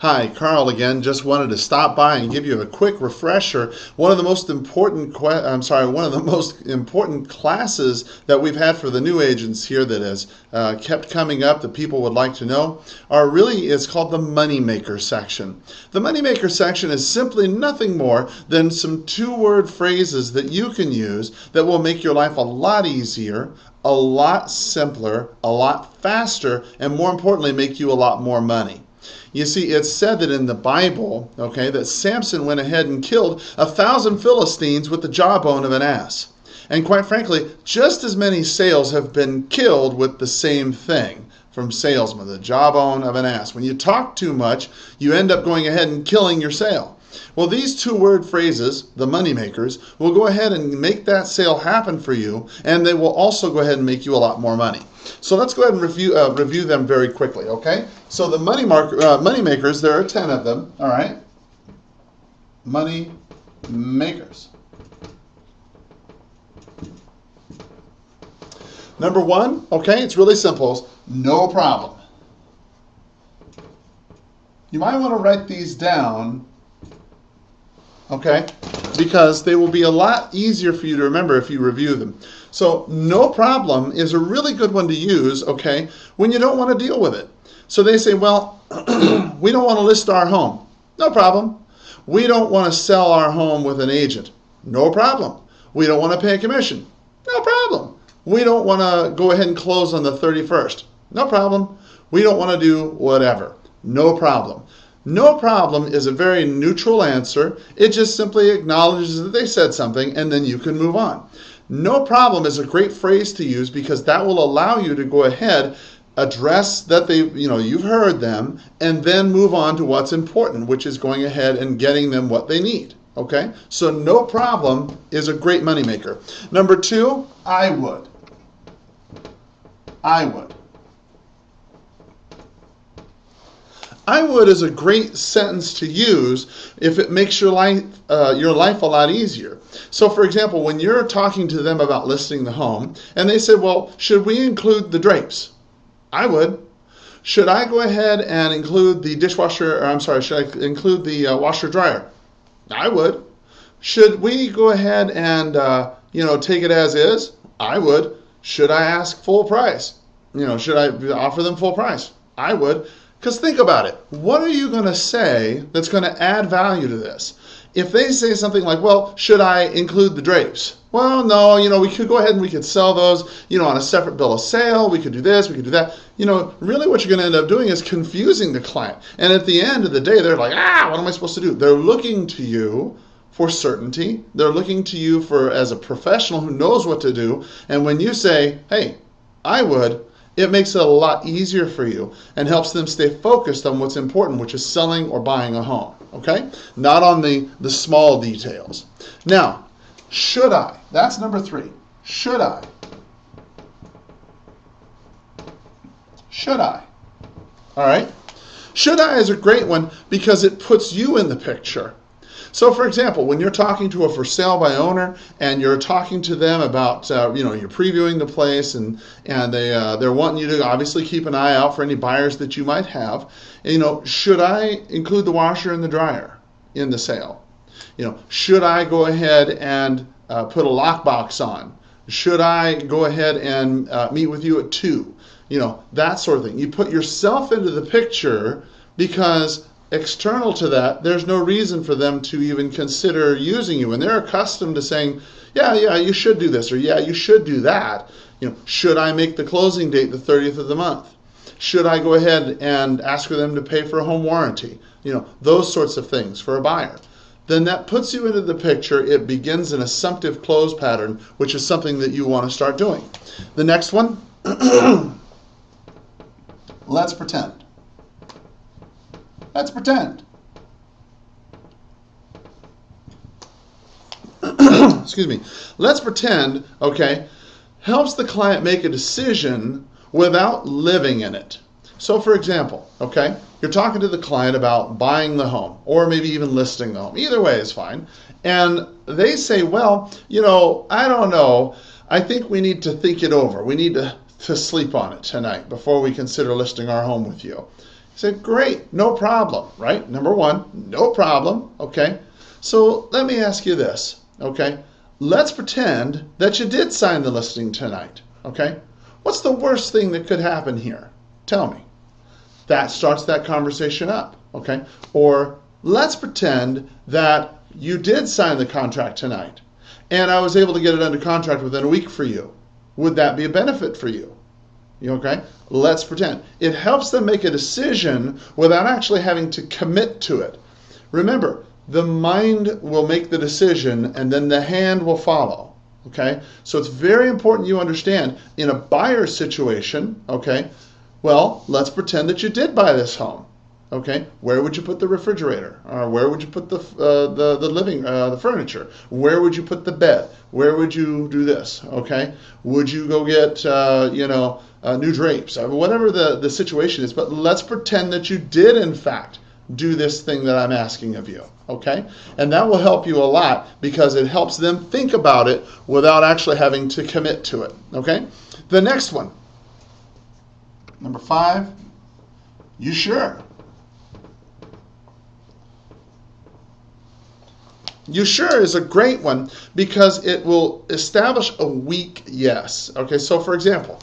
Hi, Karl again. Just wanted to stop by and give you a quick refresher. One of the most important classes that we've had for the new agents here that has kept coming up that people would like to know is called the Moneymaker section. The Moneymaker section is simply nothing more than some two-word phrases that you can use that will make your life a lot easier, a lot simpler, a lot faster, and more importantly, make you a lot more money. You see, it's said that in the Bible, that Samson went ahead and killed 1,000 Philistines with the jawbone of an ass. And quite frankly, just as many sales have been killed with the same thing from salesmen, the jawbone of an ass. When you talk too much, you end up going ahead and killing your sale. Well, these two-word phrases, the money makers, will go ahead and make that sale happen for you, and they will also go ahead and make you a lot more money. So let's go ahead and review them very quickly, okay? So the money makers, there are 10 of them, all right? Money makers. Number one, it's really simple. No problem. You might want to write these down, because they will be a lot easier for you to remember if you review them. So no problem is a really good one to use, when you don't want to deal with it. So they say, well, we don't want to list our home. No problem. We don't want to sell our home with an agent. No problem. We don't want to pay a commission. No problem. We don't want to go ahead and close on the 31st. No problem. We don't want to do whatever. No problem. No problem is a very neutral answer. It just simply acknowledges that they said something, and then you can move on. No problem is a great phrase to use because that will allow you to go ahead, address that you've heard them, and then move on to what's important, which is going ahead and getting them what they need. So no problem is a great moneymaker. Number two, I would. I would. I would is a great sentence to use if it makes your life a lot easier. So for example, when you're talking to them about listing the home, and they say, well, should we include the drapes? I would. Should I go ahead and include the dishwasher, should I include the washer dryer? I would. Should we go ahead and, take it as is? I would. Should I ask full price? Should I offer them full price? I would. Because think about it. What are you going to say that's going to add value to this? If they say something like, well, should I include the drapes? Well, no, we could go ahead and we could sell those, on a separate bill of sale. We could do this, we could do that. Really what you're going to end up doing is confusing the client. And at the end of the day, they're like, what am I supposed to do? They're looking to you for certainty. They're looking to you as a professional who knows what to do. And when you say, hey, I would, it makes it a lot easier for you and helps them stay focused on what's important, which is selling or buying a home, Not on the small details. Now, should I? That's number three. Should I? Should I? All right? Should I is a great one because it puts you in the picture. So, for example, when you're talking to a for sale by owner and you're talking to them about, you're previewing the place and they're wanting you to obviously keep an eye out for any buyers that you might have. And, should I include the washer and the dryer in the sale? Should I go ahead and put a lockbox on? Should I go ahead and meet with you at 2? That sort of thing. You put yourself into the picture because external to that, there's no reason for them to even consider using you. And they're accustomed to saying, yeah, you should do this, or yeah, you should do that. Should I make the closing date the 30th of the month? Should I go ahead and ask for them to pay for a home warranty? Those sorts of things for a buyer. Then that puts you into the picture. It begins an assumptive close pattern, which is something that you want to start doing. The next one, let's pretend. Let's pretend. Excuse me. Let's pretend, helps the client make a decision without living in it. So for example, you're talking to the client about buying the home or maybe even listing the home. Either way is fine. And they say, well, I don't know. I think we need to think it over. We need to sleep on it tonight before we consider listing our home with you. Say, great, no problem, right? Number one, no problem, okay? So let me ask you this, okay? Let's pretend that you did sign the listing tonight, okay? What's the worst thing that could happen here? Tell me. That starts that conversation up, okay? Or let's pretend that you did sign the contract tonight and I was able to get it under contract within a week for you. Would that be a benefit for you? Okay? Let's pretend. It helps them make a decision without actually having to commit to it. Remember, the mind will make the decision and then the hand will follow. Okay? So it's very important you understand in a buyer situation, okay, well, let's pretend that you did buy this home. Okay, where would you put the refrigerator? Or where would you put the furniture? Where would you put the bed? Where would you do this? Okay, would you go get new drapes? Whatever the situation is, but let's pretend that you did in fact do this thing that I'm asking of you. Okay, and that will help you a lot because it helps them think about it without actually having to commit to it. Okay, the next one, number 5. You sure? You sure is a great one because it will establish a weak yes. Okay, so for example,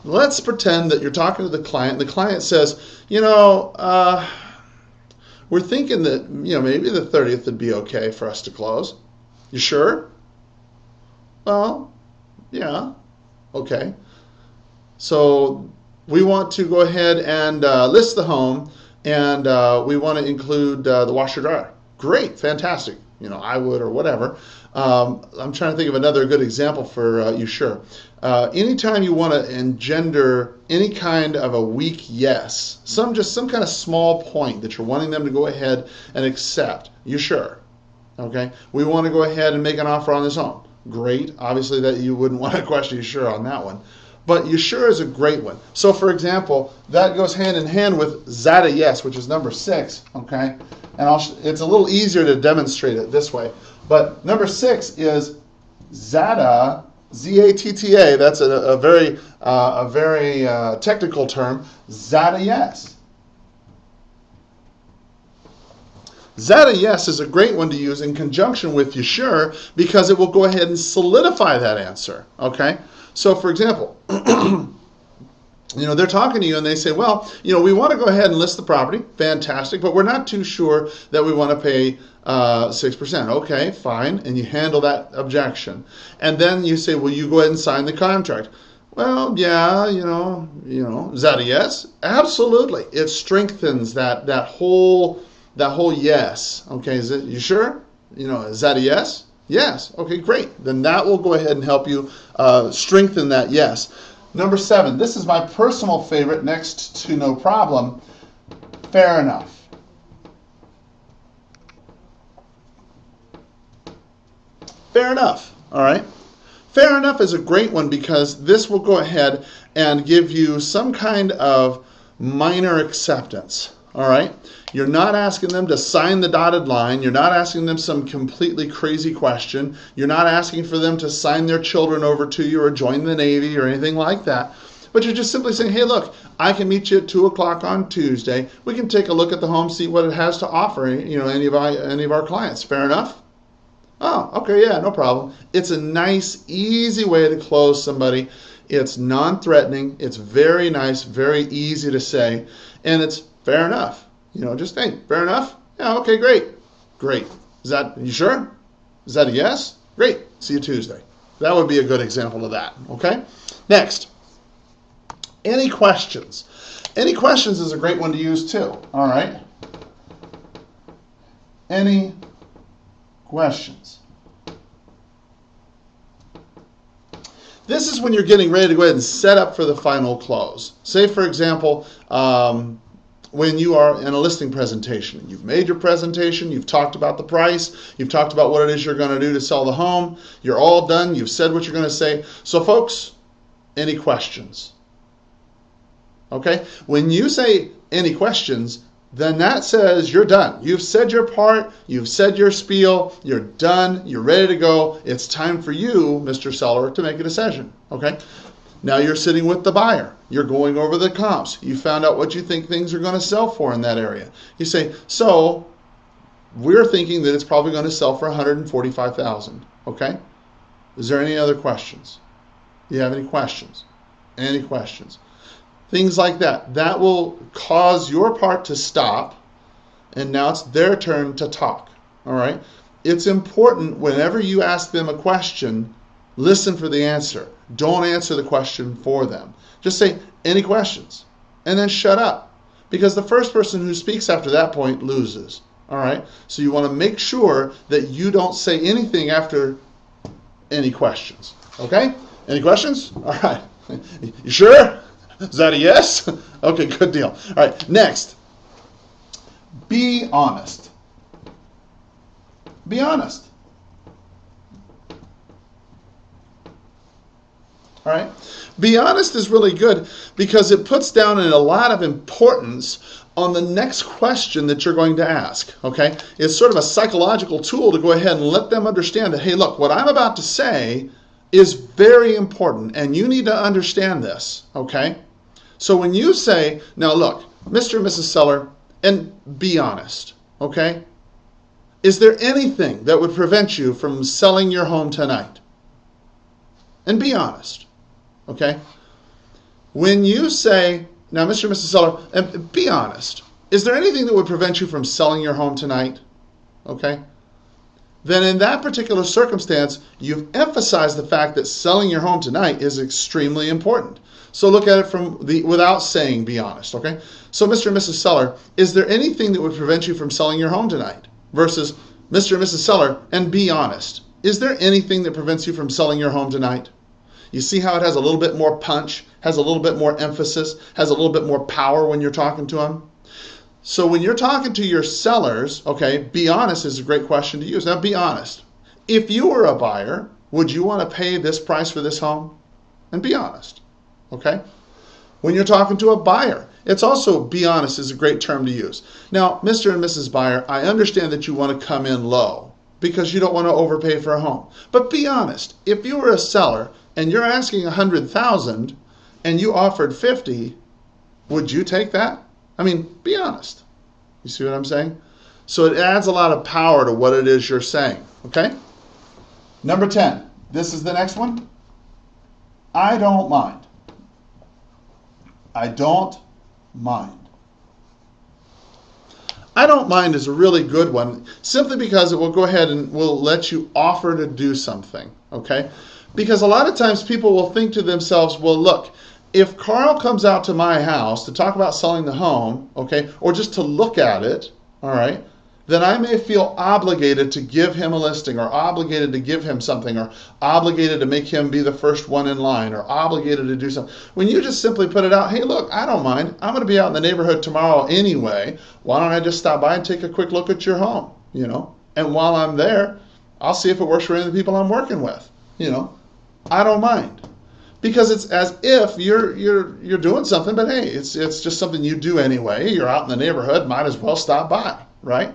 let's pretend that you're talking to the client. The client says, we're thinking that, maybe the 30th would be okay for us to close. You sure? Well, yeah. Okay. So we want to go ahead and list the home, and we want to include the washer dryer. Great, fantastic. I would, or whatever. I'm trying to think of another good example for you sure. Anytime you want to engender any kind of a weak yes, some kind of small point that you're wanting them to go ahead and accept. You sure? Okay. We want to go ahead and make an offer on this home. Great. Obviously that you wouldn't want to question you sure on that one. But you sure is a great one. So for example, that goes hand in hand with Zada yes, which is number 6, okay? And it's a little easier to demonstrate it this way. But number 6 is Zada, Z-A-T-T-A, that's a very technical term, Zada yes. Zada yes is a great one to use in conjunction with you sure because it will go ahead and solidify that answer, okay? So, for example, they're talking to you and they say, well, we want to go ahead and list the property. Fantastic. But we're not too sure that we want to pay 6%. Okay, fine. And you handle that objection. And then you say, well, you go ahead and sign the contract. Well, yeah, is that a yes? Absolutely. It strengthens that whole yes. Okay, you sure? Is that a yes? Yes. Okay, great. Then that will go ahead and help you strengthen that yes. Number 7. This is my personal favorite next to no problem. Fair enough. Fair enough. All right. Fair enough is a great one because this will go ahead and give you some kind of minor acceptance. All right. You're not asking them to sign the dotted line. You're not asking them some completely crazy question. You're not asking for them to sign their children over to you or join the Navy or anything like that. But you're just simply saying, hey, look, I can meet you at 2 o'clock on Tuesday. We can take a look at the home, see what it has to offer, any of our clients. Fair enough? Oh, okay, yeah, no problem. It's a nice, easy way to close somebody. It's non-threatening. It's very nice, very easy to say. And it's fair enough. Just hey, fair enough? Yeah, okay, great. Great. You sure? Is that a yes? Great. See you Tuesday. That would be a good example of that. Okay? Next. Any questions? Any questions is a great one to use too. All right? Any questions? This is when you're getting ready to go ahead and set up for the final close. Say, for example, when you are in a listing presentation. You've made your presentation, you've talked about the price, you've talked about what it is you're going to do to sell the home, you're all done, you've said what you're going to say. So folks, any questions? Okay? When you say any questions, then that says you're done. You've said your part, you've said your spiel, you're done, you're ready to go. It's time for you, Mr. Seller, to make a decision. Okay? Now you're sitting with the buyer. You're going over the comps. You found out what you think things are going to sell for in that area. You say, so we're thinking that it's probably going to sell for $145,000. Okay? Is there any other questions? Do you have any questions? Any questions? Things like that. That will cause your part to stop, and now it's their turn to talk. All right? It's important whenever you ask them a question, listen for the answer. Don't answer the question for them. Just say, any questions? And then shut up. Because the first person who speaks after that point loses. All right? So you want to make sure that you don't say anything after any questions. Okay? Any questions? All right. You sure? Is that a yes? Okay, good deal. All right, next. Be honest. Be honest. All right? Be honest is really good because it puts down a lot of importance on the next question that you're going to ask. Okay? It's sort of a psychological tool to go ahead and let them understand that, hey, look, what I'm about to say is very important, and you need to understand this. Okay? So when you say, now look, Mr. and Mrs. Seller, and be honest, okay? Is there anything that would prevent you from selling your home tonight? And be honest, okay? When you say, now Mr. and Mrs. Seller, and be honest, is there anything that would prevent you from selling your home tonight? Okay? Then in that particular circumstance, you've emphasized the fact that selling your home tonight is extremely important. So look at it from without saying be honest, okay? So Mr. and Mrs. Seller, is there anything that would prevent you from selling your home tonight? Versus Mr. and Mrs. Seller, and be honest. Is there anything that prevents you from selling your home tonight? You see how it has a little bit more punch, has a little bit more emphasis, has a little bit more power when you're talking to them? So when you're talking to your sellers, okay, be honest is a great question to use. Now be honest. If you were a buyer, would you want to pay this price for this home? And be honest. Okay? When you're talking to a buyer, it's also be honest is a great term to use. Now, Mr. and Mrs. Buyer, I understand that you want to come in low because you don't want to overpay for a home. But be honest. If you were a seller and you're asking $100,000 and you offered $50,000, would you take that? I mean, be honest. You see what I'm saying? So it adds a lot of power to what it is you're saying. Okay? Number 10. This is the next one. I don't mind. I don't mind. I don't mind is a really good one simply because it will go ahead and will let you offer to do something, okay? Because a lot of times people will think to themselves, well, look, if Karl comes out to my house to talk about selling the home, okay, or just to look at it, all right, then I may feel obligated to give him a listing or obligated to give him something or obligated to make him be the first one in line or obligated to do something. When you just simply put it out, hey, look, I don't mind. I'm going to be out in the neighborhood tomorrow anyway. Why don't I just stop by and take a quick look at your home, you know? And while I'm there, I'll see if it works for any of the people I'm working with, you know? I don't mind. Because it's as if you're doing something, but hey, it's just something you do anyway. You're out in the neighborhood, might as well stop by, right?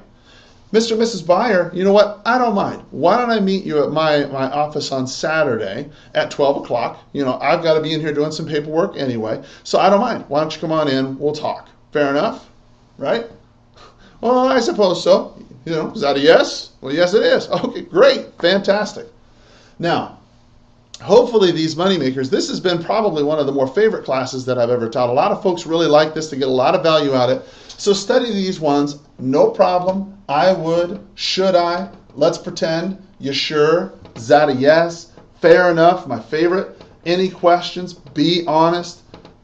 Mr. and Mrs. Buyer, you know what? I don't mind. Why don't I meet you at my office on Saturday at 12 o'clock? You know, I've got to be in here doing some paperwork anyway, so I don't mind. Why don't you come on in? We'll talk. Fair enough? Right? Well, I suppose so. You know, is that a yes? Well, yes, it is. Okay, great. Fantastic. Now, hopefully these moneymakers, this has been probably one of the more favorite classes that I've ever taught. A lot of folks really like this to get a lot of value out of it. So study these ones, no problem. I would, should I, let's pretend, you sure, is that a yes, fair enough, my favorite, any questions, be honest,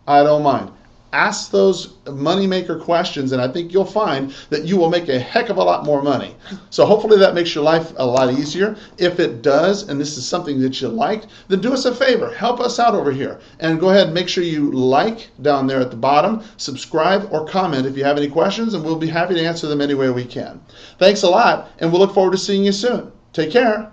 I don't mind. Ask those moneymaker questions and I think you'll find that you will make a heck of a lot more money. So hopefully that makes your life a lot easier. If it does, and this is something that you liked, then do us a favor. Help us out over here. And go ahead and make sure you like down there at the bottom, subscribe or comment if you have any questions, and we'll be happy to answer them any way we can. Thanks a lot, and we'll look forward to seeing you soon. Take care.